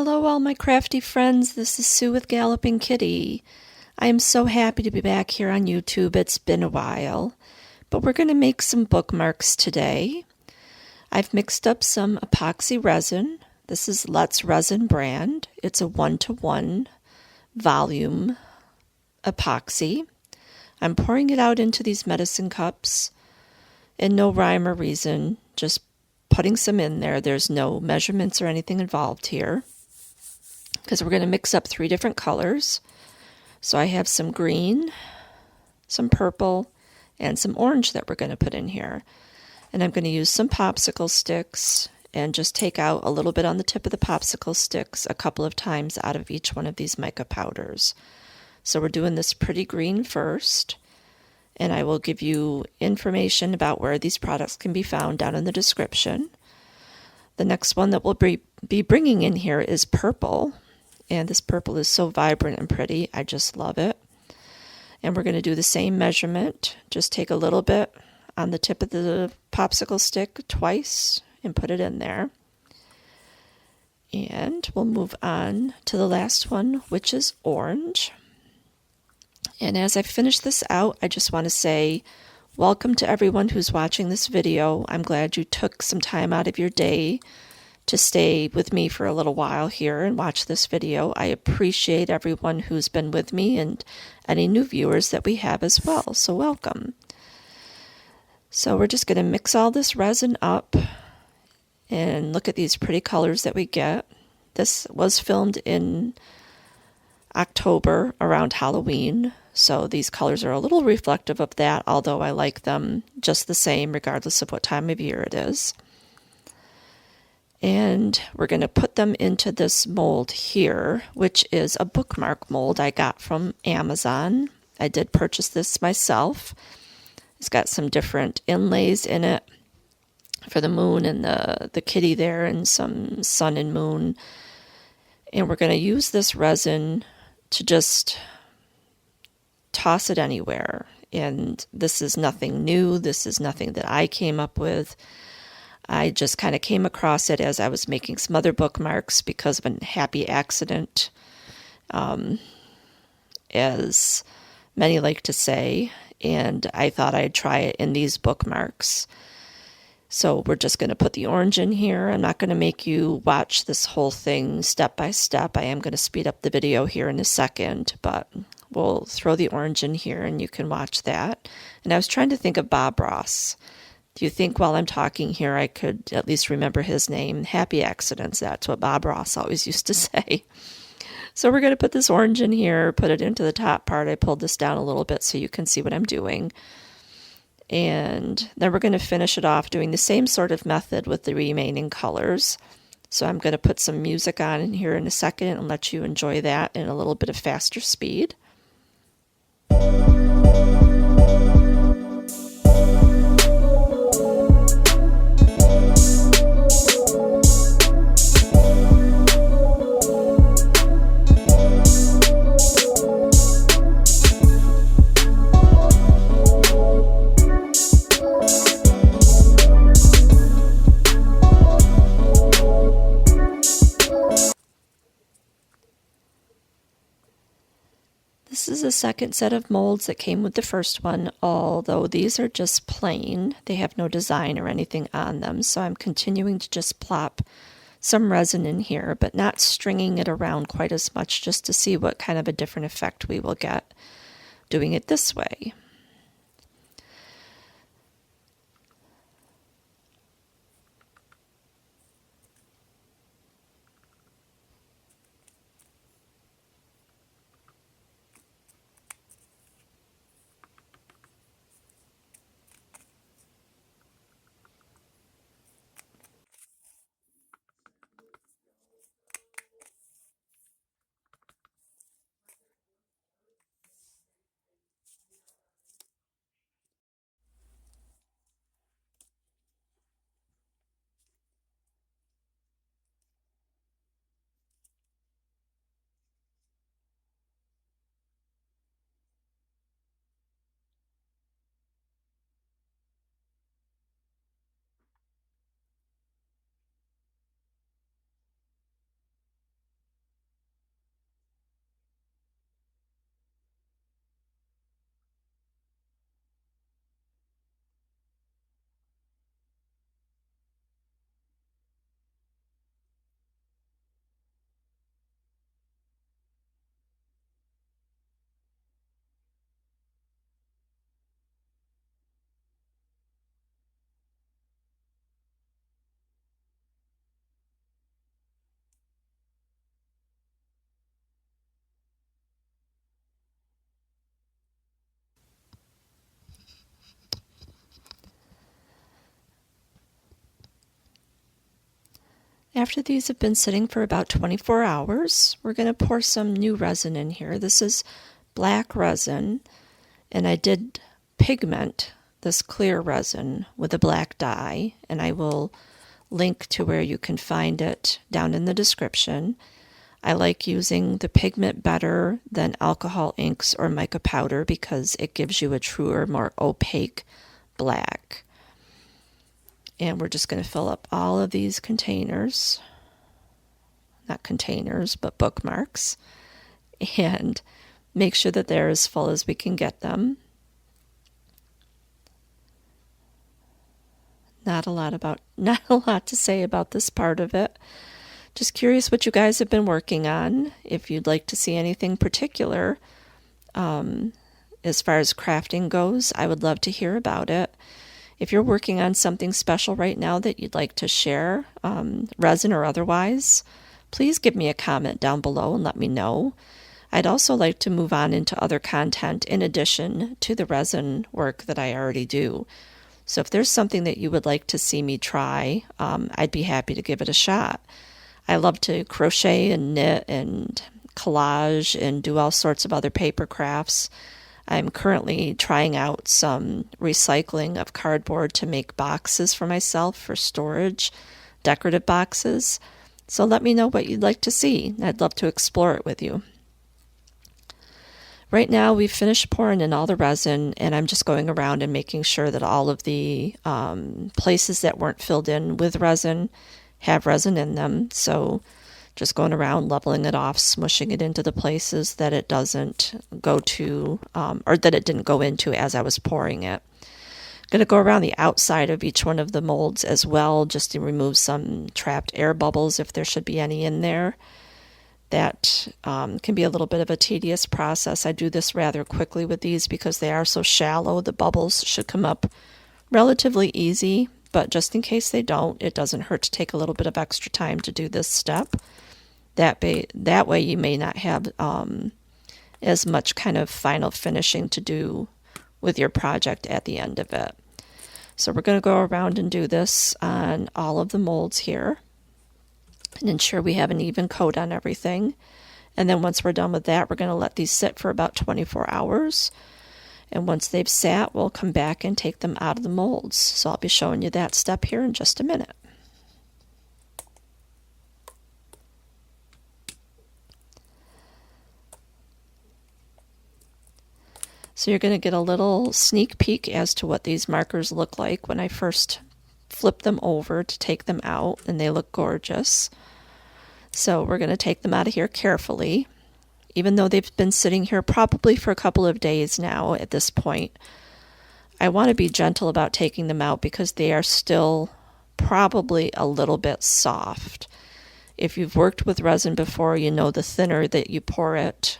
Hello, all my crafty friends. This is Sue with Galloping Kitty. I am so happy to be back here on YouTube. It's been a while, but we're going to make some bookmarks today. I've mixed up some epoxy resin. This is Let's Resin brand. It's a 1-to-1 volume epoxy. I'm pouring it out into these medicine cups in no rhyme or reason, just putting some in there. There's no measurements or anything involved here, because we're going to mix up 3 different colors. So I have some green, some purple, and some orange that we're going to put in here. And I'm going to use some popsicle sticks and just take out a little bit on the tip of the popsicle sticks a couple of times out of each one of these mica powders. So we're doing this pretty green first, and I will give you information about where these products can be found down in the description. The next one that we'll be bringing in here is purple. And this purple is so vibrant and pretty. I just love it. And we're going to do the same measurement. Just take a little bit on the tip of the popsicle stick twice and put it in there. And we'll move on to the last one, which is orange. And as I finish this out, I just want to say welcome to everyone who's watching this video. I'm glad you took some time out of your day to stay with me for a little while here and watch this video. I appreciate everyone who's been with me and any new viewers that we have as well. So welcome. So we're just going to mix all this resin up and look at these pretty colors that we get. This was filmed in October around Halloween, so these colors are a little reflective of that, although I like them just the same regardless of what time of year it is. And we're going to put them into this mold here, which is a bookmark mold I got from Amazon. I did purchase this myself. It's got some different inlays in it for the moon and the kitty there, and some sun and moon. And we're going to use this resin to just toss it anywhere. And this is nothing new. This is nothing that I came up with. I just kind of came across it as I was making some other bookmarks because of a happy accident, as many like to say, and I thought I'd try it in these bookmarks. So we're just going to put the orange in here. I'm not going to make you watch this whole thing step by step. I am going to speed up the video here in a second, but we'll throw the orange in here and you can watch that. And I was trying to think of Bob Ross. Do you think while I'm talking here I could at least remember his name? Happy accidents, that's what Bob Ross always used to say. So we're going to put this orange in here, put it into the top part. I pulled this down a little bit so you can see what I'm doing. And then we're going to finish it off doing the same sort of method with the remaining colors. So I'm going to put some music on in here in a second and let you enjoy that in a little bit of faster speed. This is the second set of molds that came with the first one, although these are just plain. They have no design or anything on them, so I'm continuing to just plop some resin in here, but not stringing it around quite as much, just to see what kind of a different effect we will get doing it this way. after these have been sitting for about 24 hours, we're going to pour some new resin in here. This is black resin, and I did pigment this clear resin with a black dye, and I will link to where you can find it down in the description. I like using the pigment better than alcohol inks or mica powder because it gives you a truer, more opaque black. And we're just going to fill up all of these containers, not containers, but bookmarks, and make sure that they're as full as we can get them. Not a lot to say about this part of it. Just curious what you guys have been working on. If you'd like to see anything particular as far as crafting goes, I would love to hear about it. If you're working on something special right now that you'd like to share, resin or otherwise, please give me a comment down below and let me know. I'd also like to move on into other content in addition to the resin work that I already do. So if there's something that you would like to see me try, I'd be happy to give it a shot. I love to crochet and knit and collage and do all sorts of other paper crafts. I'm currently trying out some recycling of cardboard to make boxes for myself for storage, decorative boxes. So let me know what you'd like to see. I'd love to explore it with you. Right now we've finished pouring in all the resin, and I'm just going around and making sure that all of the places that weren't filled in with resin have resin in them. So just going around leveling it off, smushing it into the places that it doesn't go to, or that it didn't go into as I was pouring it. I'm going to go around the outside of each one of the molds as well, just to remove some trapped air bubbles if there should be any in there. That can be a little bit of a tedious process. I do this rather quickly with these because they are so shallow. The bubbles should come up relatively easy, but just in case they don't, it doesn't hurt to take a little bit of extra time to do this step. That way you may not have as much kind of final finishing to do with your project at the end of it. So we're going to go around and do this on all of the molds here and ensure we have an even coat on everything. And then once we're done with that, we're going to let these sit for about 24 hours. And once they've sat, we'll come back and take them out of the molds. So I'll be showing you that step here in just a minute. So you're going to get a little sneak peek as to what these markers look like when I first flip them over to take them out, and they look gorgeous. So we're going to take them out of here carefully. Even though they've been sitting here probably for a couple of days now at this point, I want to be gentle about taking them out because they are still probably a little bit soft. If you've worked with resin before, you know the thinner that you pour it,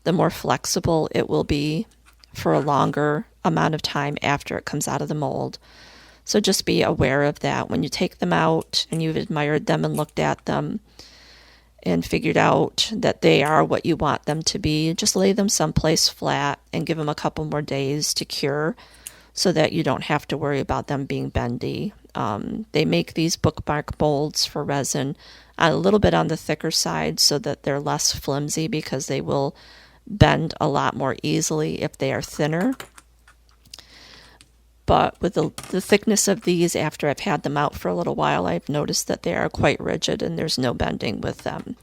the more flexible it will be for a longer amount of time after it comes out of the mold. So just be aware of that. When you take them out and you've admired them and looked at them and figured out that they are what you want them to be, just lay them someplace flat and give them a couple more days to cure so that you don't have to worry about them being bendy. They make these bookmark molds for resin a little bit on the thicker side so that they're less flimsy because they will bend a lot more easily if they are thinner. But with the thickness of these, after I've had them out for a little while, I've noticed that they are quite rigid and there's no bending with them.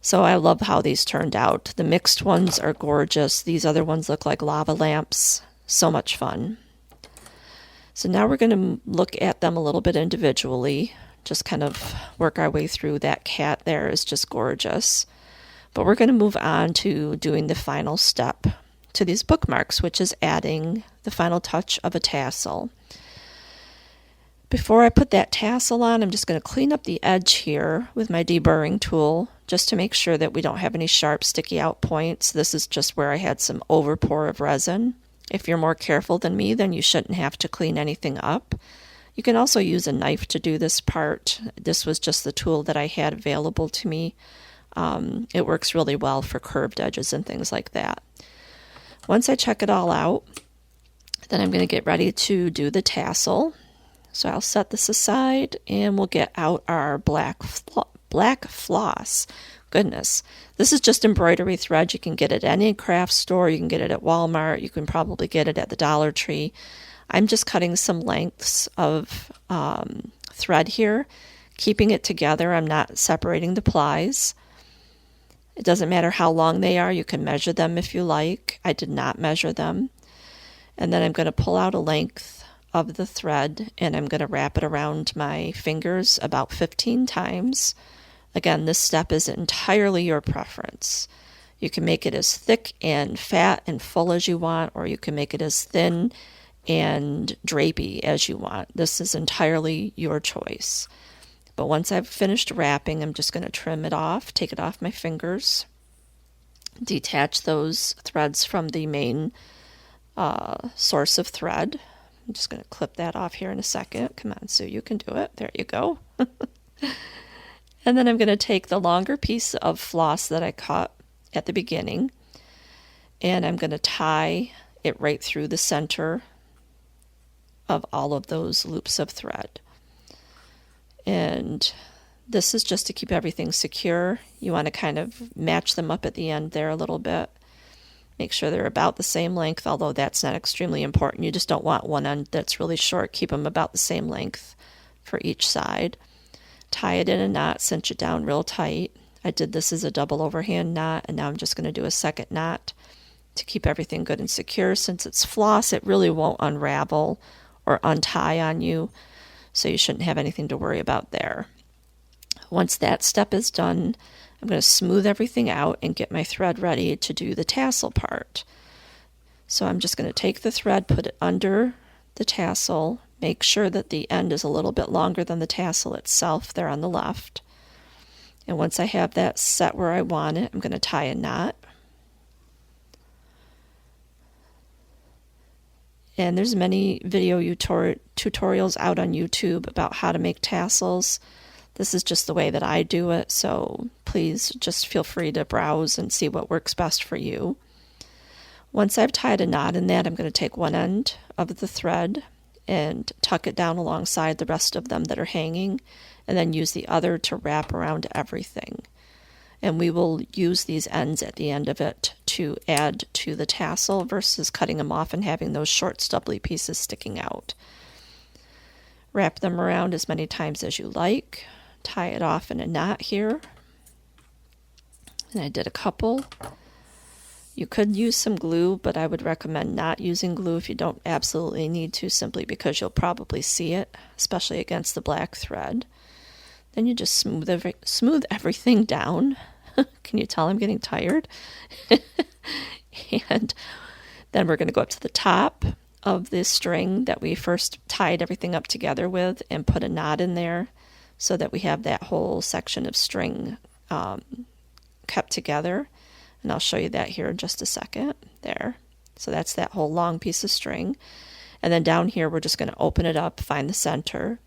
So I love how these turned out. The mixed ones are gorgeous. These other ones look like lava lamps. So much fun. So now we're going to look at them a little bit individually. Just kind of work our way through. That cat there is just gorgeous. But we're going to move on to doing the final step to these bookmarks, which is adding the final touch of a tassel. Before I put that tassel on, I'm just going to clean up the edge here with my deburring tool just to make sure that we don't have any sharp sticky out points. This is just where I had some overpour of resin. If you're more careful than me, then you shouldn't have to clean anything up. You can also use a knife to do this part. This was just the tool that I had available to me. It works really well for curved edges and things like that. Once I check it all out, then I'm going to get ready to do the tassel. So I'll set this aside and we'll get out our black floss. Goodness, this is just embroidery thread. You can get it at any craft store. You can get it at Walmart. You can probably get it at the Dollar Tree. I'm just cutting some lengths of thread here, keeping it together. I'm not separating the plies. It doesn't matter how long they are. You can measure them if you like. I did not measure them. And then I'm going to pull out a length of the thread and I'm going to wrap it around my fingers about 15 times. Again, this step is entirely your preference. You can make it as thick and fat and full as you want, or you can make it as thin and drapey as you want. This is entirely your choice. But once I've finished wrapping, I'm just going to trim it off, take it off my fingers, detach those threads from the main source of thread. I'm just going to clip that off here in a second. Come on, Sue, you can do it. There you go. And then I'm going to take the longer piece of floss that I cut at the beginning, and I'm going to tie it right through the center of all of those loops of thread. And this is just to keep everything secure. You want to kind of match them up at the end there a little bit. Make sure they're about the same length, although that's not extremely important. You just don't want one end that's really short. Keep them about the same length for each side. Tie it in a knot, cinch it down real tight. I did this as a double overhand knot, and now I'm just going to do a second knot to keep everything good and secure. Since it's floss, it really won't unravel or untie on you, so you shouldn't have anything to worry about there. Once that step is done, I'm going to smooth everything out and get my thread ready to do the tassel part. So I'm just going to take the thread, put it under the tassel, make sure that the end is a little bit longer than the tassel itself there on the left. And once I have that set where I want it, I'm going to tie a knot. And there's many video tutorials out on YouTube about how to make tassels. This is just the way that I do it, so please just feel free to browse and see what works best for you. Once I've tied a knot in that, I'm going to take one end of the thread and tuck it down alongside the rest of them that are hanging, and then use the other to wrap around everything. And we will use these ends at the end of it to add to the tassel versus cutting them off and having those short stubbly pieces sticking out. Wrap them around as many times as you like. Tie it off in a knot here. And I did a couple. You could use some glue, but I would recommend not using glue if you don't absolutely need to, simply because you'll probably see it, especially against the black thread. Then you just smooth everything down. Can you tell I'm getting tired? And then we're going to go up to the top of this string that we first tied everything up together with and put a knot in there so that we have that whole section of string kept together. And I'll show you that here in just a second. There. So that's that whole long piece of string. And then down here, we're just going to open it up, find the center.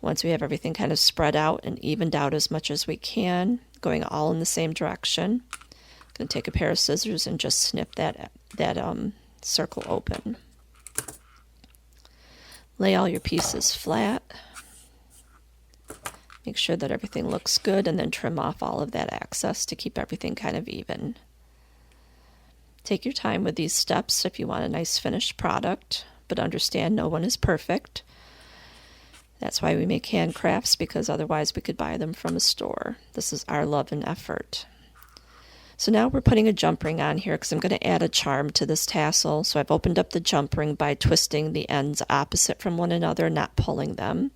Once we have everything kind of spread out and evened out as much as we can, going all in the same direction, I'm going to take a pair of scissors and just snip that circle open. Lay all your pieces flat. Make sure that everything looks good, and then trim off all of that excess to keep everything kind of even. Take your time with these steps if you want a nice finished product, but understand no one is perfect. That's why we make handcrafts, because otherwise we could buy them from a store. This is our love and effort. So now we're putting a jump ring on here because I'm going to add a charm to this tassel. So I've opened up the jump ring by twisting the ends opposite from one another, not pulling them.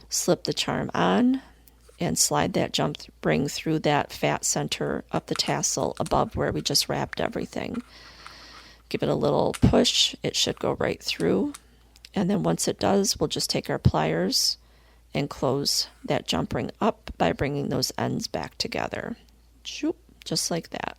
Slip the charm on and slide that jump ring through that fat center of the tassel above where we just wrapped everything. Give it a little push. It should go right through. And then once it does, we'll just take our pliers and close that jump ring up by bringing those ends back together. Just like that.